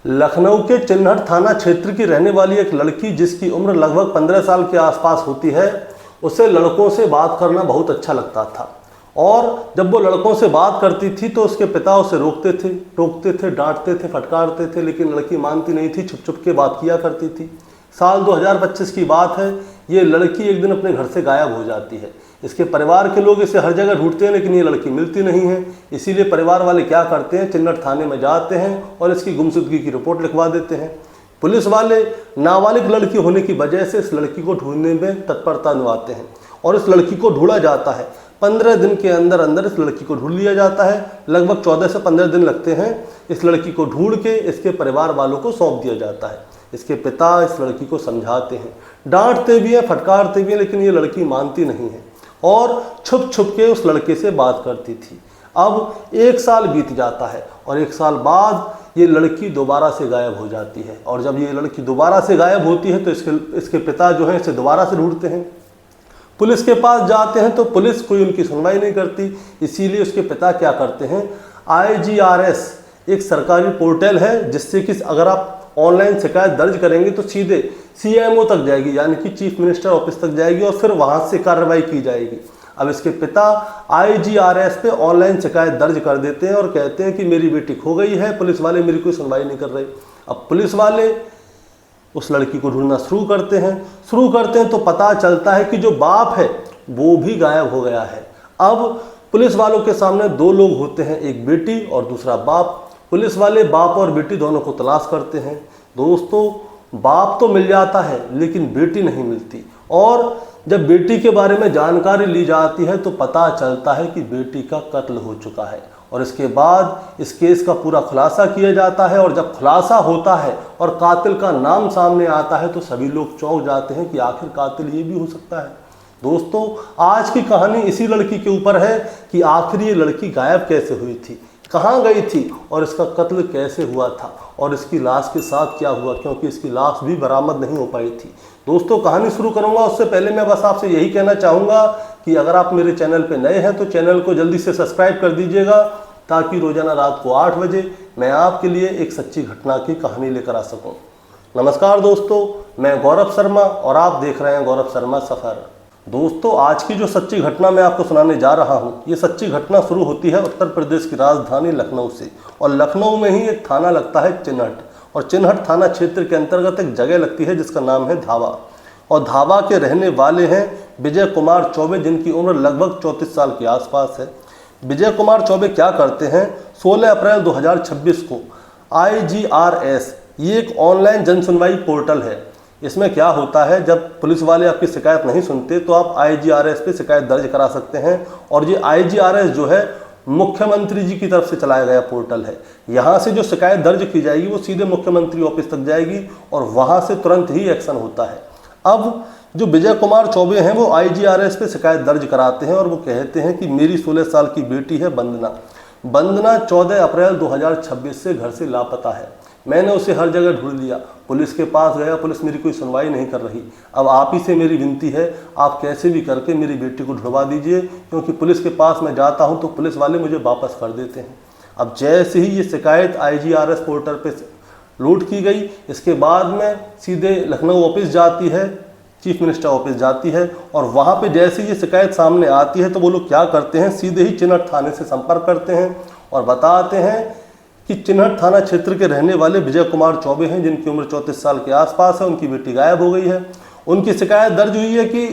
लखनऊ के चिन्हट थाना क्षेत्र की रहने वाली एक लड़की, जिसकी उम्र लगभग 15 साल के आसपास होती है, उसे लड़कों से बात करना बहुत अच्छा लगता था। और जब वो लड़कों से बात करती थी तो उसके पिता उसे टोकते थे, डांटते थे, फटकारते थे, लेकिन लड़की मानती नहीं थी, छुप छुप के बात किया करती थी। साल 2025 की बात है। ये लड़की एक दिन अपने घर से गायब हो जाती है। इसके परिवार के लोग इसे हर जगह ढूंढते हैं, लेकिन ये लड़की मिलती नहीं है। इसीलिए परिवार वाले क्या करते हैं, चिन्हट थाने में जाते हैं और इसकी गुमशुदगी की रिपोर्ट लिखवा देते हैं। पुलिस वाले नाबालिग लड़की होने की वजह से इस लड़की को ढूंढने में तत्परता निभाते हैं और इस लड़की को ढूंढा जाता है। 15 दिन के अंदर अंदर इस लड़की को ढूंढ लिया जाता है। लगभग 14 से 15 दिन लगते हैं। इस लड़की को ढूंढ के इसके परिवार वालों को सौंप दिया जाता है। इसके पिता इस लड़की को समझाते हैं, डांटते भी हैं, फटकारते भी हैं, लेकिन ये लड़की मानती नहीं है और छुप छुप के उस लड़के से बात करती थी। अब 1 साल बीत जाता है और 1 साल बाद ये लड़की दोबारा से गायब हो जाती है। और जब ये लड़की दोबारा से गायब होती है तो इसके पिता जो है इसे दोबारा से ढूंढते हैं। पुलिस के पास जाते हैं तो पुलिस कोई उनकी सुनवाई नहीं करती। इसीलिए उसके पिता क्या करते हैं, IGRS एक सरकारी पोर्टल है, जिससे कि अगर आप ऑनलाइन शिकायत दर्ज करेंगे तो सीधे CMO तक जाएगी, यानी कि चीफ मिनिस्टर ऑफिस तक जाएगी और फिर वहां से कार्रवाई की जाएगी। अब इसके पिता IGRS पे ऑनलाइन शिकायत दर्ज कर देते हैं और कहते हैं कि मेरी बेटी खो गई है, पुलिस वाले मेरी कोई सुनवाई नहीं कर रहे। अब पुलिस वाले उस लड़की को ढूंढना शुरू करते हैं तो पता चलता है कि जो बाप है वो भी गायब हो गया है। अब पुलिस वालों के सामने 2 लोग होते हैं, एक बेटी और दूसरा बाप। पुलिस वाले बाप और बेटी दोनों को तलाश करते हैं। दोस्तों, बाप तो मिल जाता है लेकिन बेटी नहीं मिलती। और जब बेटी के बारे में जानकारी ली जाती है तो पता चलता है कि बेटी का कत्ल हो चुका है। और इसके बाद इस केस का पूरा खुलासा किया जाता है। और जब खुलासा होता है और कातिल का नाम सामने आता है तो सभी लोग चौंक जाते हैं कि आखिर कातिल ये भी हो सकता है। दोस्तों, आज की कहानी इसी लड़की के ऊपर है कि आखिर ये लड़की गायब कैसे हुई थी, कहाँ गई थी और इसका कत्ल कैसे हुआ था और इसकी लाश के साथ क्या हुआ, क्योंकि इसकी लाश भी बरामद नहीं हो पाई थी। दोस्तों, कहानी शुरू करूंगा उससे पहले मैं बस आपसे यही कहना चाहूँगा कि अगर आप मेरे चैनल पर नए हैं तो चैनल को जल्दी से सब्सक्राइब कर दीजिएगा, ताकि रोजाना रात को 8 बजे मैं आपके लिए एक सच्ची घटना की कहानी लेकर आ सकूं। नमस्कार दोस्तों, मैं गौरव शर्मा और आप देख रहे हैं गौरव शर्मा सफ़र। दोस्तों, आज की जो सच्ची घटना मैं आपको सुनाने जा रहा हूं, ये सच्ची घटना शुरू होती है उत्तर प्रदेश की राजधानी लखनऊ से। और लखनऊ में ही एक थाना लगता है चिन्हट, और चिन्हट थाना क्षेत्र के अंतर्गत एक जगह लगती है जिसका नाम है धावा। और धावा के रहने वाले हैं विजय कुमार चौबे, जिनकी उम्र लगभग 34 साल के आसपास है। विजय कुमार चौबे क्या करते हैं, 16 अप्रैल 2026 को IGRS, ये एक ऑनलाइन जन सुनवाई पोर्टल है। इसमें क्या होता है, जब पुलिस वाले आपकी शिकायत नहीं सुनते तो आप IGRS पे शिकायत दर्ज करा सकते हैं। और ये IGRS जो है मुख्यमंत्री जी की तरफ से चलाया गया पोर्टल है। यहाँ से जो शिकायत दर्ज की जाएगी वो सीधे मुख्यमंत्री ऑफिस तक जाएगी और वहाँ से तुरंत ही एक्शन होता है। अब जो विजय कुमार चौबे हैं वो IGRS पे शिकायत दर्ज कराते हैं और वो कहते हैं कि मेरी 16 साल की बेटी है वंदना 14 अप्रैल 2026 से घर से लापता है। मैंने उसे हर जगह ढूंढ लिया, पुलिस के पास गया, पुलिस मेरी कोई सुनवाई नहीं कर रही। अब आप ही से मेरी विनती है, आप कैसे भी करके मेरी बेटी को ढूंढवा दीजिए, क्योंकि पुलिस के पास मैं जाता हूं तो पुलिस वाले मुझे वापस कर देते हैं। अब जैसे ही ये शिकायत IGRS पोर्टल पे लोड की गई, इसके बाद में सीधे लखनऊ ऑफिस जाती है, चीफ मिनिस्टर ऑफिस जाती है। और वहाँ पे जैसे ये शिकायत सामने आती है तो वो लोग क्या करते हैं, सीधे ही चिन्हट थाने से संपर्क करते हैं और बताते हैं कि चिन्हट थाना क्षेत्र के रहने वाले विजय कुमार चौबे हैं, जिनकी उम्र 34 साल के आसपास है, उनकी बेटी गायब हो गई है। उनकी शिकायत दर्ज हुई है कि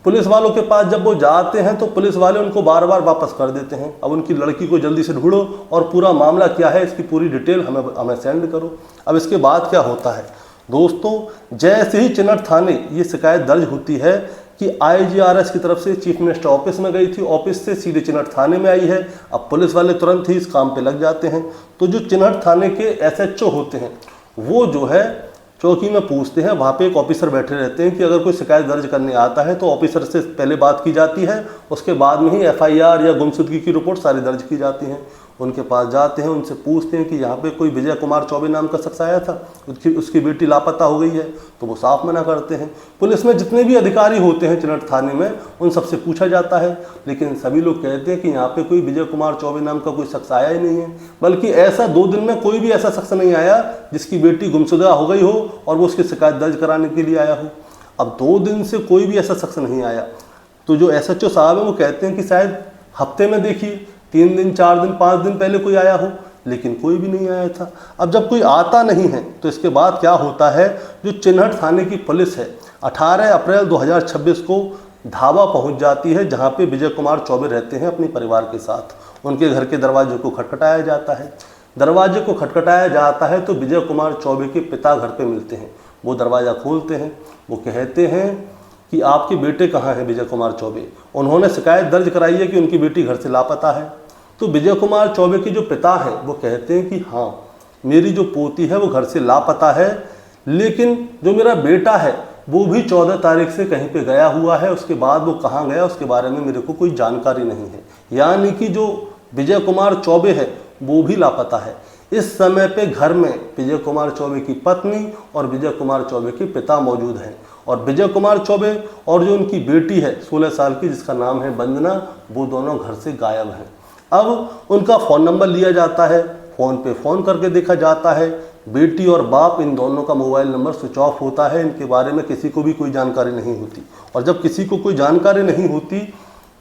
पुलिस वालों के पास जब वो जाते हैं तो पुलिस वाले उनको बार बार वापस कर देते हैं। अब उनकी लड़की को जल्दी से ढूंढो और पूरा मामला क्या है इसकी पूरी डिटेल हमें सेंड करो। अब इसके बाद क्या होता है दोस्तों, जैसे ही चिन्हट थाने ये शिकायत दर्ज होती है कि IGRS की तरफ से चीफ मिनिस्टर ऑफिस में गई थी, ऑफिस से सीधे चिन्हट थाने में आई है। अब पुलिस वाले तुरंत ही इस काम पे लग जाते हैं। तो जो चिन्हट थाने के SHO होते हैं वो जो है चौकी में पूछते हैं, वहाँ पे एक ऑफिसर बैठे रहते हैं कि अगर कोई शिकायत दर्ज करने आता है तो ऑफिसर से पहले बात की जाती है, उसके बाद में ही FIR या गुमशुदगी की रिपोर्ट सारी दर्ज की जाती हैं। उनके पास जाते हैं, उनसे पूछते हैं कि यहाँ पे कोई विजय कुमार चौबे नाम का शख्स आया था, उसकी बेटी लापता हो गई है, तो वो साफ मना करते हैं। पुलिस में जितने भी अधिकारी होते हैं चिनहट थाने में, उन सबसे पूछा जाता है, लेकिन सभी लोग कहते हैं कि यहाँ पे कोई विजय कुमार चौबे नाम का कोई शख्स आया ही नहीं है। बल्कि ऐसा 2 दिन में कोई भी ऐसा शख्स नहीं आया जिसकी बेटी गुमशुदा हो गई हो और वो उसकी शिकायत दर्ज कराने के लिए आया हो। अब 2 दिन से कोई भी ऐसा शख्स नहीं आया, तो जो SHO साहब हैं वो कहते हैं कि शायद हफ्ते में देखिए 3 दिन 4 दिन 5 दिन पहले कोई आया हो, लेकिन कोई भी नहीं आया था। अब जब कोई आता नहीं है तो इसके बाद क्या होता है, जो चिनहट थाने की पुलिस है 18 अप्रैल 2026 को धावा पहुंच जाती है जहां पे विजय कुमार चौबे रहते हैं अपने परिवार के साथ। उनके घर के दरवाजे को खटखटाया जाता है। दरवाजे को खटखटाया जाता है तो विजय कुमार चौबे के पिता घर पे मिलते हैं। वो दरवाज़ा खोलते हैं, वो कहते हैं कि आपके बेटे कहाँ हैं विजय कुमार चौबे। उन्होंने शिकायत दर्ज कराई है कि उनकी बेटी घर से लापता है। तो विजय कुमार चौबे के जो पिता हैं वो कहते हैं कि हाँ, मेरी जो पोती है वो घर से लापता है, लेकिन जो मेरा बेटा है वो भी 14 तारीख से कहीं पे गया हुआ है, उसके बाद वो कहाँ गया उसके बारे में मेरे को कोई जानकारी नहीं है। यानी कि जो विजय कुमार चौबे है वो भी लापता है। इस समय पे घर में विजय कुमार चौबे की पत्नी और विजय कुमार चौबे के पिता मौजूद हैं, और विजय कुमार चौबे और जो उनकी बेटी है 16 साल की जिसका नाम है वंदना, वो दोनों घर से गायब हैं। अब उनका फ़ोन नंबर लिया जाता है, फ़ोन पे फ़ोन करके देखा जाता है, बेटी और बाप इन दोनों का मोबाइल नंबर स्विच ऑफ होता है, इनके बारे में किसी को भी कोई जानकारी नहीं होती। और जब किसी को कोई जानकारी नहीं होती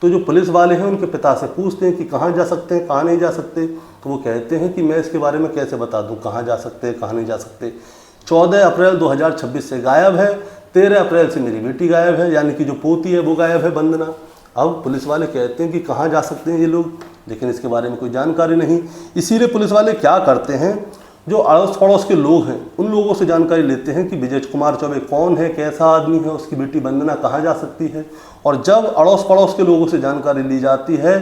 तो जो पुलिस वाले हैं उनके पिता से पूछते हैं कि कहाँ जा सकते हैं, कहाँ नहीं जा सकते। तो वो कहते हैं कि मैं इसके बारे में कैसे बता दूँ कहाँ जा सकते हैं, कहाँ नहीं जा सकते। 14 अप्रैल 2026 से गायब है, 13 अप्रैल से मेरी बेटी गायब है, यानी कि जो पोती है वो गायब है वंदना। अब पुलिस वाले कहते हैं कि कहाँ जा सकते हैं ये लोग, लेकिन इसके बारे में कोई जानकारी नहीं। इसीलिए पुलिस वाले क्या करते हैं, जो अड़ोस पड़ोस के लोग हैं उन लोगों से जानकारी लेते हैं कि विजय कुमार चौबे कौन है, कैसा आदमी है, उसकी बेटी वंदना कहाँ जा सकती है। और जब अड़ोस पड़ोस के लोगों से जानकारी ली जाती है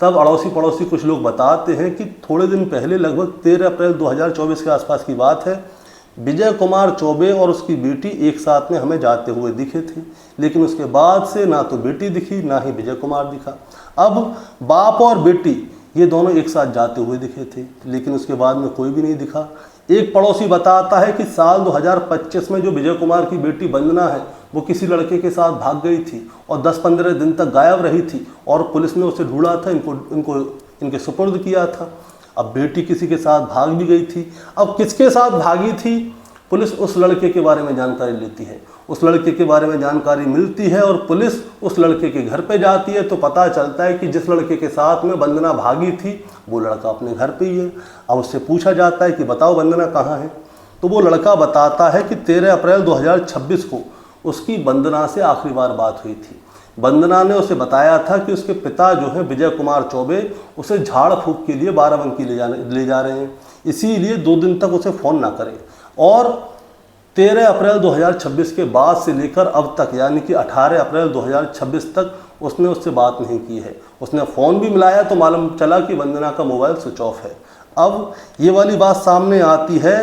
तब अड़ोसी पड़ोसी कुछ लोग बताते हैं कि थोड़े दिन पहले लगभग 13 अप्रैल 2024 के आसपास की बात है, विजय कुमार चौबे और उसकी बेटी एक साथ में हमें जाते हुए दिखे थे, लेकिन उसके बाद से ना तो बेटी दिखी ना ही विजय कुमार दिखा। अब बाप और बेटी ये दोनों एक साथ जाते हुए दिखे थे, लेकिन उसके बाद में कोई भी नहीं दिखा। एक पड़ोसी बताता है कि साल 2025 में जो विजय कुमार की बेटी वंदना है वो किसी लड़के के साथ भाग गई थी और 10-15 दिन तक गायब रही थी, और पुलिस ने उसे ढूंढा था, इनके सुपुर्द किया था। अब बेटी किसी के साथ भाग भी गई थी। अब किसके साथ भागी थी, पुलिस उस लड़के के बारे में जानकारी लेती है, उस लड़के के बारे में जानकारी मिलती है और पुलिस उस लड़के के घर पे जाती है। तो पता चलता है कि जिस लड़के के साथ में वंदना भागी थी वो लड़का अपने घर पे ही है। अब उससे पूछा जाता है कि बताओ वंदना कहाँ है, तो वो लड़का बताता है कि 13 अप्रैल 2026 को उसकी वंदना से आखिरी बार बात हुई थी। वंदना ने उसे बताया था कि उसके पिता जो है विजय कुमार चौबे उसे झाड़ फूक के लिए बाराबंकी ले जा रहे हैं, इसीलिए 2 दिन तक उसे फ़ोन ना करें। और 13 अप्रैल 2026 के बाद से लेकर अब तक, यानी कि 18 अप्रैल 2026 तक उसने उससे बात नहीं की है। उसने फ़ोन भी मिलाया तो मालूम चला कि वंदना का मोबाइल स्विच ऑफ है। अब ये वाली बात सामने आती है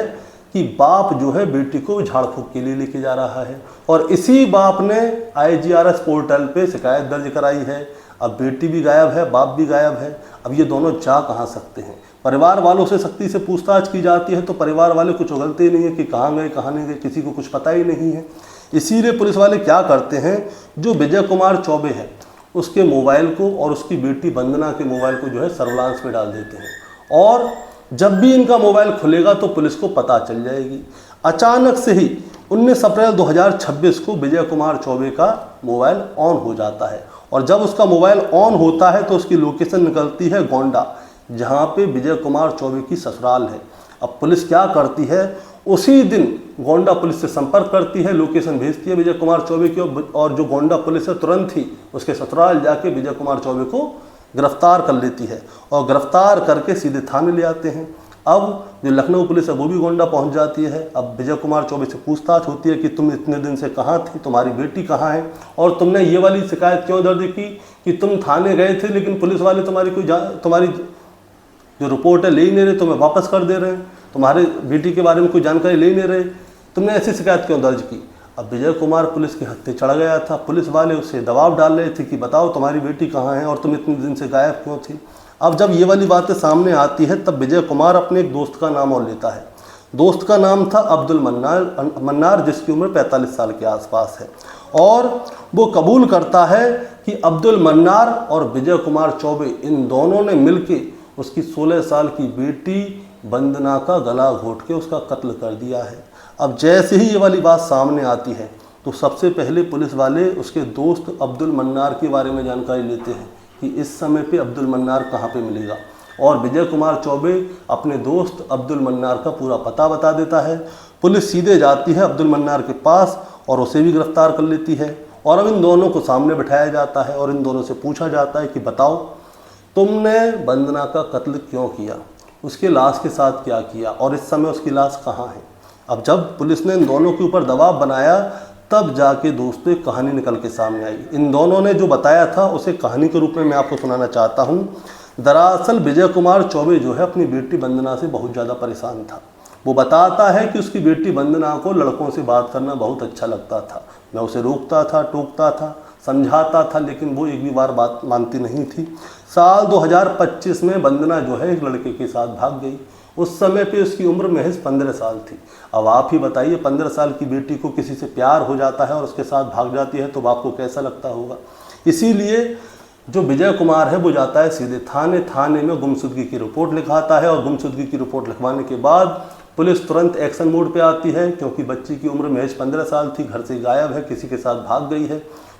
कि बाप जो है बेटी को झाड़ फूक के लिए लेके जा रहा है, और इसी बाप ने IGRS पोर्टल पे शिकायत दर्ज कराई है। अब बेटी भी गायब है, बाप भी गायब है। अब ये दोनों जा कहाँ सकते हैं। परिवार वालों से सख्ती से पूछताछ की जाती है तो परिवार वाले कुछ उगलते ही नहीं है कि कहाँ गए कहाँ नहीं गए, किसी को कुछ पता ही नहीं है। इसीलिए पुलिस वाले क्या करते हैं, जो विजय कुमार चौबे है उसके मोबाइल को और उसकी बेटी वंदना के मोबाइल को जो है सर्विलांस में डाल देते हैं, और जब भी इनका मोबाइल खुलेगा तो पुलिस को पता चल जाएगी। अचानक से ही 19 अप्रैल 2026 को विजय कुमार चौबे का मोबाइल ऑन हो जाता है, और जब उसका मोबाइल ऑन होता है तो उसकी लोकेशन निकलती है गोंडा, जहाँ पे विजय कुमार चौबे की ससुराल है। अब पुलिस क्या करती है, उसी दिन गोंडा पुलिस से संपर्क करती है, लोकेशन भेजती है विजय कुमार चौबे की, और जो गोंडा पुलिस है तुरंत ही उसके ससुराल जाके विजय कुमार चौबे को गिरफ्तार कर लेती है, और गिरफ्तार करके सीधे थाने ले आते हैं। अब जो लखनऊ पुलिस है वो भी गोंडा पहुंच जाती है। अब विजय कुमार चौबे से पूछताछ होती है कि तुम इतने दिन से कहाँ थी, तुम्हारी बेटी कहाँ है, और तुमने ये वाली शिकायत क्यों दर्ज की कि तुम थाने गए थे लेकिन पुलिस वाले तुम्हारी जो रिपोर्ट है ले ही नहीं रहे, तुम्हें वापस कर दे रहे हैं, तुम्हारे बेटी के बारे में कोई जानकारी ले ही नहीं रहे, तुमने ऐसी शिकायत क्यों दर्ज की। अब विजय कुमार पुलिस के हत्थे चढ़ गया था। पुलिस वाले उससे दबाव डाल रहे थे कि बताओ तुम्हारी बेटी कहाँ है और तुम इतने दिन से गायब क्यों थी। अब जब ये वाली बातें सामने आती है तब विजय कुमार अपने एक दोस्त का नाम और लेता है। दोस्त का नाम था अब्दुल मन्नार, जिसकी उम्र 45 साल के आसपास है। और वो कबूल करता है कि अब्दुल मन्नार और विजय कुमार चौबे इन दोनों ने मिलके उसकी 16 साल की बेटी वंदना का गला घोट के उसका कत्ल कर दिया है। अब जैसे ही ये वाली बात सामने आती है तो सबसे पहले पुलिस वाले उसके दोस्त अब्दुल मन्नार के बारे में जानकारी लेते हैं कि इस समय पे अब्दुल मन्नार कहाँ पे मिलेगा, और विजय कुमार चौबे अपने दोस्त अब्दुल मन्नार का पूरा पता बता देता है। पुलिस सीधे जाती है अब्दुल मन्नार के पास और उसे भी गिरफ्तार कर लेती है। और अब इन दोनों को सामने बिठाया जाता है और इन दोनों से पूछा जाता है कि बताओ तुमने वंदना का कत्ल क्यों किया, उसके लाश के साथ क्या किया और इस समय उसकी लाश कहाँ है। अब जब पुलिस ने इन दोनों के ऊपर दबाव बनाया तब जाके दोस्तों एक कहानी निकल के सामने आई। इन दोनों ने जो बताया था उसे कहानी के रूप में मैं आपको सुनाना चाहता हूँ। दरअसल विजय कुमार चौबे जो है अपनी बेटी वंदना से बहुत ज़्यादा परेशान था। वो बताता है कि उसकी बेटी वंदना को लड़कों से बात करना बहुत अच्छा लगता था। मैं उसे रोकता था, टोकता था, समझाता था, लेकिन वो एक भी बार बात मानती नहीं थी। साल 2025 में वंदना जो है एक लड़के के साथ भाग गई। उस समय पे उसकी उम्र महज 15 साल थी। अब आप ही बताइए, 15 साल की बेटी को किसी से प्यार हो जाता है और उसके साथ भाग जाती है तो आपको कैसा लगता होगा। इसीलिए जो विजय कुमार है वो जाता है सीधे थाने में गुमशुदगी की रिपोर्ट लिखाता है। और गुमशुदगी की रिपोर्ट लिखवाने के बाद पुलिस तुरंत एक्शन मोड पे आती है, क्योंकि बच्ची की उम्र महज 15 साल थी, घर से गायब है, किसी के साथ भाग गई है।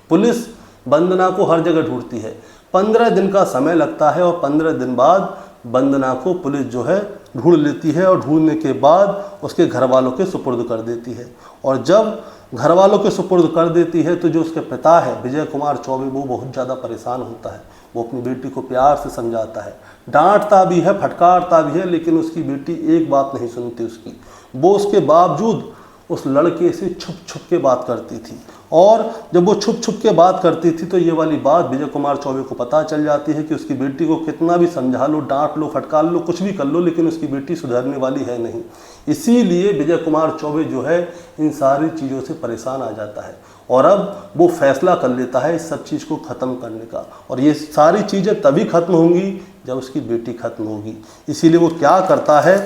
पुलिस वंदना को हर जगह ढूंढती है। 15 दिन का समय लगता है और 15 दिन बाद वंदना को पुलिस जो है ढूंढ लेती है और ढूंढने के बाद उसके घर वालों के सुपुर्द कर देती है। और जब घर वालों के सुपुर्द कर देती है तो जो उसके पिता है विजय कुमार चौबे वो बहुत ज़्यादा परेशान होता है। वो अपनी बेटी को प्यार से समझाता है, डांटता भी है, फटकारता भी है, लेकिन उसकी बेटी एक बात नहीं सुनती उसकी। वो उसके बावजूद उस लड़के से छुप छुप के बात करती थी। और जब वो छुप छुप के बात करती थी तो ये वाली बात विजय कुमार चौबे को पता चल जाती है कि उसकी बेटी को कितना भी समझा लो, डांट लो, फटकार लो, कुछ भी कर लो, लेकिन उसकी बेटी सुधरने वाली है नहीं। इसीलिए विजय कुमार चौबे जो है इन सारी चीज़ों से परेशान आ जाता है और अब वो फैसला कर लेता है इस सब चीज़ को ख़त्म करने का। और ये सारी चीज़ें तभी ख़त्म होंगी जब उसकी बेटी ख़त्म होगी। इसीलिए वो क्या करता है,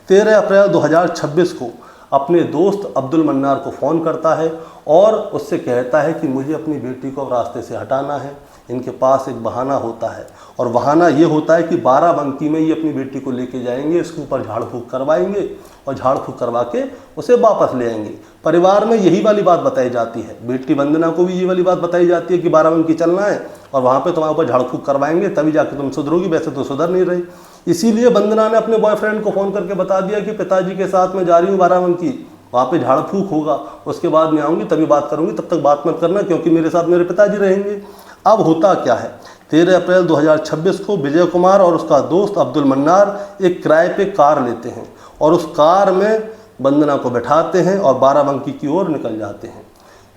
13 अप्रैल 2026 को अपने दोस्त अब्दुल मन्नार को फ़ोन करता है और उससे कहता है कि मुझे अपनी बेटी को रास्ते से हटाना है। इनके पास एक बहाना होता है और बहाना ये होता है कि बाराबंकी में ये अपनी बेटी को लेके जाएंगे, इसके ऊपर झाड़ फूँक करवाएंगे और झाड़ फूँक करवा के उसे वापस ले आएंगे। परिवार में यही वाली बात बताई जाती है, बेटी वंदना को भी ये वाली बात बताई जाती है कि बाराबंकी चलना है और वहाँ पे तुम्हारे ऊपर झाड़ फूँक करवाएंगे, तभी जाके तुम सुधरोगी, वैसे तो सुधर नहीं रही। इसीलिए वंदना ने अपने बॉयफ्रेंड को फ़ोन करके बता दिया कि पिताजी के साथ मैं जा रही हूँ बाराबंकी, वहाँ पे झाड़ फूँक होगा, उसके बाद मैं आऊँगी तभी बात करूँगी, तब तक बात मत करना क्योंकि मेरे साथ मेरे पिताजी रहेंगे। अब होता क्या है, 13 अप्रैल 2026 को विजय कुमार और उसका दोस्त अब्दुल मन्नार एक किराए पे कार लेते हैं और उस कार में वंदना को बैठाते हैं और बाराबंकी की ओर निकल जाते हैं।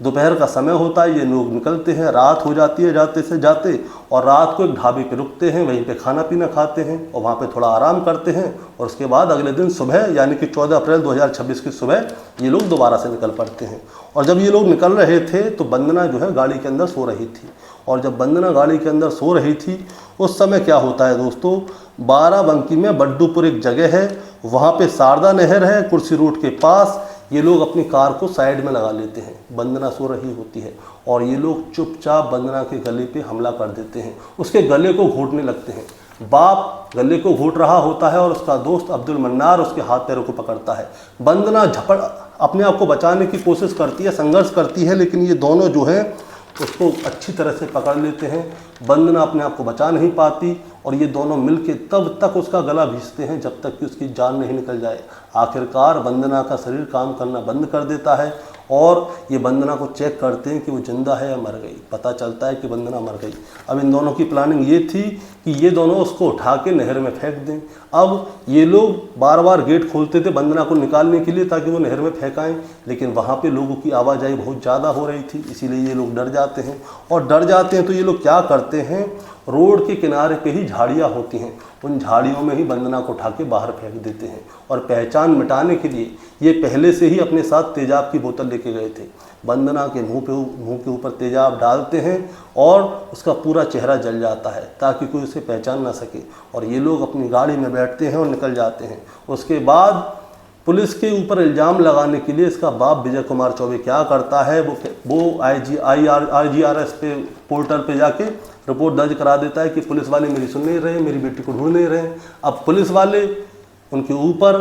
दोपहर का समय होता है, ये लोग निकलते हैं, रात हो जाती है जाते से जाते, और रात को एक ढाबे पे रुकते हैं, वहीं पे खाना पीना खाते हैं और वहाँ पे थोड़ा आराम करते हैं। और उसके बाद अगले दिन सुबह यानी कि 14 अप्रैल 2026 की सुबह ये लोग दोबारा से निकल पड़ते हैं। और जब ये लोग निकल रहे थे तो वंदना जो है गाड़ी के अंदर सो रही थी। और जब वंदना गाड़ी के अंदर सो रही थी उस समय क्या होता है दोस्तों, बाराबंकी में बड्डूपुर एक जगह है, वहाँ पे शारदा नहर है, कुर्सी रोड के पास ये लोग अपनी कार को साइड में लगा लेते हैं। वंदना सो रही होती है और ये लोग चुपचाप वंदना के गले पे हमला कर देते हैं, उसके गले को घोंटने लगते हैं। बाप गले को घोंट रहा होता है और उसका दोस्त अब्दुल मन्नार उसके हाथ पैरों को पकड़ता है। वंदना झपड़ अपने आप को बचाने की कोशिश करती है, संघर्ष करती है, लेकिन ये दोनों जो हैं उसको अच्छी तरह से पकड़ लेते हैं। वंदना अपने आप को बचा नहीं पाती और ये दोनों मिलके तब तक उसका गला भींचते हैं जब तक कि उसकी जान नहीं निकल जाए। आखिरकार वंदना का शरीर काम करना बंद कर देता है और ये वंदना को चेक करते हैं कि वो जिंदा है या मर गई। पता चलता है कि वंदना मर गई। अब इन दोनों की प्लानिंग ये थी कि ये दोनों उसको उठा के नहर में फेंक दें। अब ये लोग बार बार गेट खोलते थे वंदना को निकालने के लिए ताकि वो नहर में फेंकाएं, लेकिन वहाँ पे लोगों की आवाजाही बहुत ज़्यादा हो रही थी, इसीलिए ये लोग डर जाते हैं। और डर जाते हैं तो ये लोग क्या करते हैं, रोड के किनारे पे ही झाड़ियाँ होती हैं, उन झाड़ियों में ही वंदना को उठा के बाहर फेंक देते हैं। और पहचान मिटाने के लिए ये पहले से ही अपने साथ तेजाब की बोतल लेके गए थे। वंदना के मुंह के ऊपर तेजाब डालते हैं और उसका पूरा चेहरा जल जाता है ताकि कोई उसे पहचान ना सके। और ये लोग अपनी गाड़ी में बैठते हैं और निकल जाते हैं। उसके बाद पुलिस के ऊपर इल्ज़ाम लगाने के लिए इसका बाप विजय कुमार चौबे क्या करता है, वो IGRS पे पोर्टल पे जाके रिपोर्ट दर्ज करा देता है कि पुलिस वाले मेरी सुन नहीं रहे, मेरी बेटी को ढूंढ नहीं रहे। अब पुलिस वाले उनके ऊपर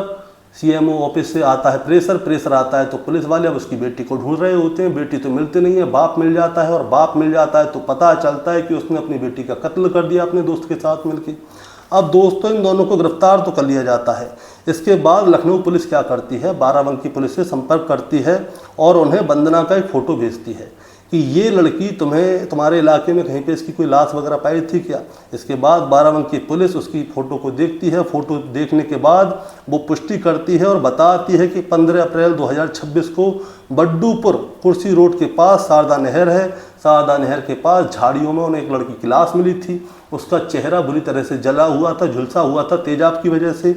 CMO ऑफिस से आता है प्रेशर आता है, तो पुलिस वाले अब उसकी बेटी को ढूंढ रहे होते हैं। बेटी तो मिलती नहीं है, बाप मिल जाता है, और बाप मिल जाता है तो पता चलता है कि उसने अपनी बेटी का कत्ल कर दिया अपने दोस्त के साथ मिलकर। अब दोस्तों इन दोनों को गिरफ्तार तो कर लिया जाता है। इसके बाद लखनऊ पुलिस क्या करती है, बाराबंकी पुलिस से संपर्क करती है और उन्हें वंदना का एक फ़ोटो भेजती है कि ये लड़की तुम्हारे इलाके में कहीं पे इसकी कोई लाश वगैरह पाई थी क्या। इसके बाद बाराबंकी पुलिस उसकी फ़ोटो को देखती है। फ़ोटो देखने के बाद वो पुष्टि करती है और बताती है कि 15 अप्रैल 2026 को बड्डूपुर कुर्सी रोड के पास शारदा नहर है, शारदा नहर के पास झाड़ियों में उन्हें एक लड़की की लाश मिली थी। उसका चेहरा बुरी तरह से जला हुआ था, झुलसा हुआ था तेजाब की वजह से।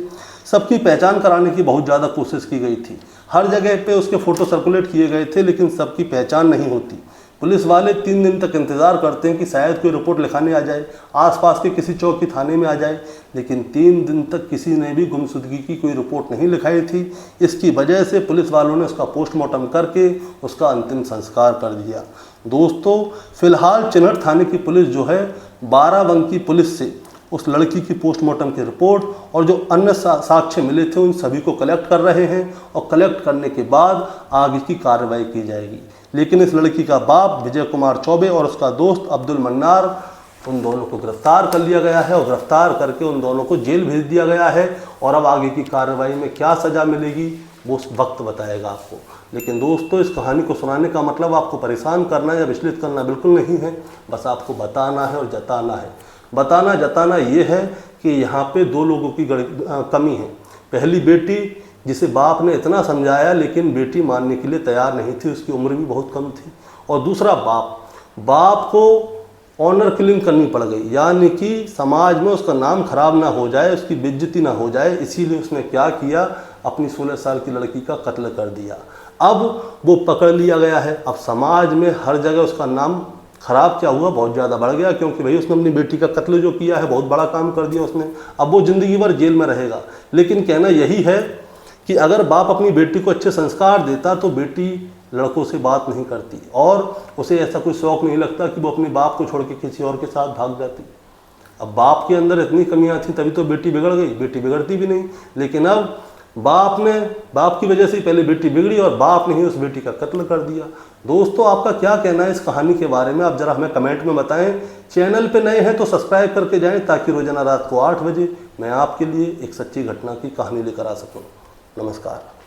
सबकी पहचान कराने की बहुत ज़्यादा कोशिश की गई थी, हर जगह पे उसके फ़ोटो सर्कुलेट किए गए थे, लेकिन सबकी पहचान नहीं होती। पुलिस वाले 3 दिन तक इंतज़ार करते हैं कि शायद कोई रिपोर्ट लिखाने आ जाए, आसपास के किसी चौकी थाने में आ जाए, लेकिन 3 दिन तक किसी ने भी गुमशुदगी की कोई रिपोर्ट नहीं लिखाई थी। इसकी वजह से पुलिस वालों ने उसका पोस्टमार्टम करके उसका अंतिम संस्कार कर दिया। दोस्तों फिलहाल चिन्हट थाने की पुलिस जो है बाराबंकी पुलिस से उस लड़की की पोस्टमार्टम की रिपोर्ट और जो अन्य साक्ष्य मिले थे उन सभी को कलेक्ट कर रहे हैं, और कलेक्ट करने के बाद आगे की कार्रवाई की जाएगी। लेकिन इस लड़की का बाप विजय कुमार चौबे और उसका दोस्त अब्दुल मन्नार, उन दोनों को गिरफ्तार कर लिया गया है और गिरफ्तार करके उन दोनों को जेल भेज दिया गया है। और अब आगे की कार्रवाई में क्या सज़ा मिलेगी वो उस वक्त बताएगा आपको। लेकिन दोस्तों इस कहानी को सुनाने का मतलब आपको परेशान करना या विचलित करना बिल्कुल नहीं है, बस आपको बताना है और जताना है। बताना जताना ये है कि यहाँ पे 2 लोगों की कमी है। पहली बेटी जिसे बाप ने इतना समझाया लेकिन बेटी मानने के लिए तैयार नहीं थी, उसकी उम्र भी बहुत कम थी। और दूसरा बाप को ऑनर किलिंग करनी पड़ गई, यानी कि समाज में उसका नाम खराब ना हो जाए, उसकी बेइज्जती ना हो जाए, इसीलिए उसने क्या किया, अपनी 16 साल की लड़की का कत्ल कर दिया। अब वो पकड़ लिया गया है। अब समाज में हर जगह उसका नाम खराब क्या हुआ, बहुत ज़्यादा बढ़ गया, क्योंकि भाई उसने अपनी बेटी का कत्ल जो किया है बहुत बड़ा काम कर दिया उसने। अब वो ज़िंदगी भर जेल में रहेगा। लेकिन कहना यही है कि अगर बाप अपनी बेटी को अच्छे संस्कार देता तो बेटी लड़कों से बात नहीं करती और उसे ऐसा कोई शौक़ नहीं लगता कि वो अपने बाप को छोड़ के किसी और के साथ भाग जाती। अब बाप के अंदर इतनी कमियां थी तभी तो बेटी बिगड़ गई, बेटी बिगड़ती भी नहीं। लेकिन अब बाप की वजह से पहले बेटी बिगड़ी और बाप ने ही उस बेटी का कत्ल कर दिया। दोस्तों आपका क्या कहना है इस कहानी के बारे में, आप ज़रा हमें कमेंट में बताएं। चैनल पे नए हैं तो सब्सक्राइब करके जाएं ताकि रोजाना रात को 8 बजे मैं आपके लिए एक सच्ची घटना की कहानी लेकर आ सकूं। नमस्कार।